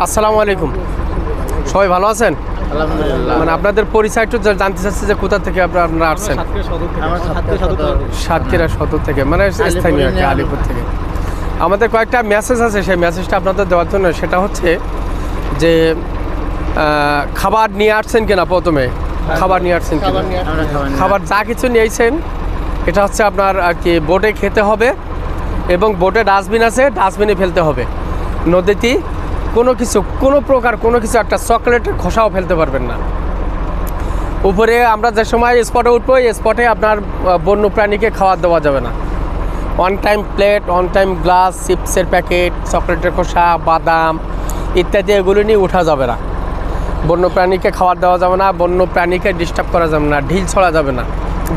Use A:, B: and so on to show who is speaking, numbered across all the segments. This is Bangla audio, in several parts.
A: আসসালামু আলাইকুম, সবাই ভালো আছেন?
B: আলহামদুলিল্লাহ।
A: মানে আপনাদের পরিচয় একটু জানতে চাচ্ছি যে কোথা থেকে আপনারা আসছেন? সাতক্ষীরা সদর থেকে, মানে স্থানীয় আর কি, আলিপুর থেকে। আমাদের কয়েকটা মেসেজ আছে, সেই মেসেজটা আপনাদের দেওয়ার জন্য। সেটা হচ্ছে যে খাবার নিয়ে আসছেন কিনা, প্রথমে খাবার নিয়ে আসছেন কিনা। খাবার যা কিছু নিয়েছেন এটা হচ্ছে আপনার আর কি বোটে খেতে হবে, এবং বোটে ডাস্টবিন আছে, ডাস্টবিনে ফেলতে হবে। নদীতে কোনো প্রকার কোনো কিছু একটা চকলেটের খোসাও ফেলতে পারবেন না। উপরে আমরা যে সময় স্পটে উঠবো, এই স্পটে আপনার বন্য প্রাণীকে খাবার দেওয়া যাবে না। On time plate, on time glass, চিপসের প্যাকেট, চকলেটের খোসা, বাদাম ইত্যাদি এগুলো নিয়ে ওঠা যাবে না। বন্য প্রাণীকে খাবার দেওয়া যাবে না, বন্য প্রাণীকে ডিস্টার্ব করা যাবে না, ঢিল ছড়া যাবে না,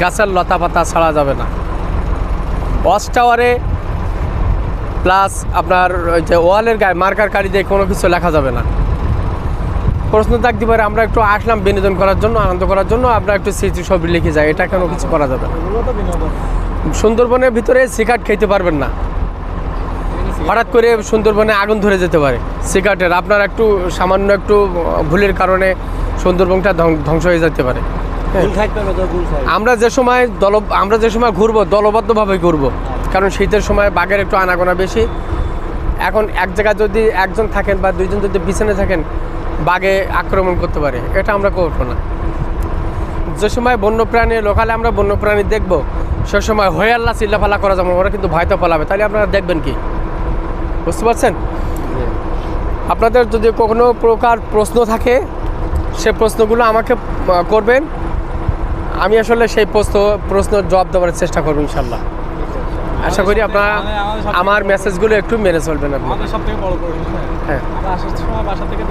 A: গাছের লতা পাতা ছাড়া যাবে না। ওয়াচ টাওয়ারে প্লাস আপনার ওই যে ওয়ালের গায়ে মার্কার কালি দিয়ে কোনো কিছু লেখা যাবে না। প্রশ্ন থাকতে পারে আমরা একটু আসলাম বিনোদন করার জন্য, আনন্দ করার জন্য, আমরা একটু স্মৃতি ছবি লিখে যাই, এটা কোনো কিছু করা যাবে না। সুন্দরবনের ভিতরে সিগারেট খেতে পারবেন না। হঠাৎ করে সুন্দরবনে আগুন ধরে যেতে পারে সিগারেটের, আপনার একটু সামান্য একটু ভুলের কারণে সুন্দরবনটা ধ্বংস হয়ে যেতে পারে। আমরা যে সময় ঘুরবো দলবদ্ধভাবে ঘুরবো, কারণ শীতের সময় বাঘের একটু আনাগোনা বেশি। এখন এক জায়গায় যদি একজন থাকেন বা দুইজন যদি পিছনে থাকেন, বাঘে আক্রমণ করতে পারে, এটা আমরা করবো না। যে সময় বন্যপ্রাণী লোকালে আমরা বন্যপ্রাণী দেখবো, সে সময় হয়ে আল্লাহ চিল্লাফালা করা যাবে, ওরা কিন্তু ভয়তে পালাবে। তাহলে আপনারা দেখবেন কি? বুঝতে পারছেন? আপনাদের যদি কোনো প্রকার প্রশ্ন থাকে, সে প্রশ্নগুলো আমাকে করবেন, আমি আসলে সেই প্রশ্নের জবাব দেওয়ার চেষ্টা করবো ইনশাল্লাহ। আশা করি আপনারা আমার মেসেজগুলো একটু মেনে চলবেন।
C: আমাদের সব থেকে বড় প্রশ্ন,
A: হ্যাঁ,
C: আমরা আসার সময় বাসা থেকে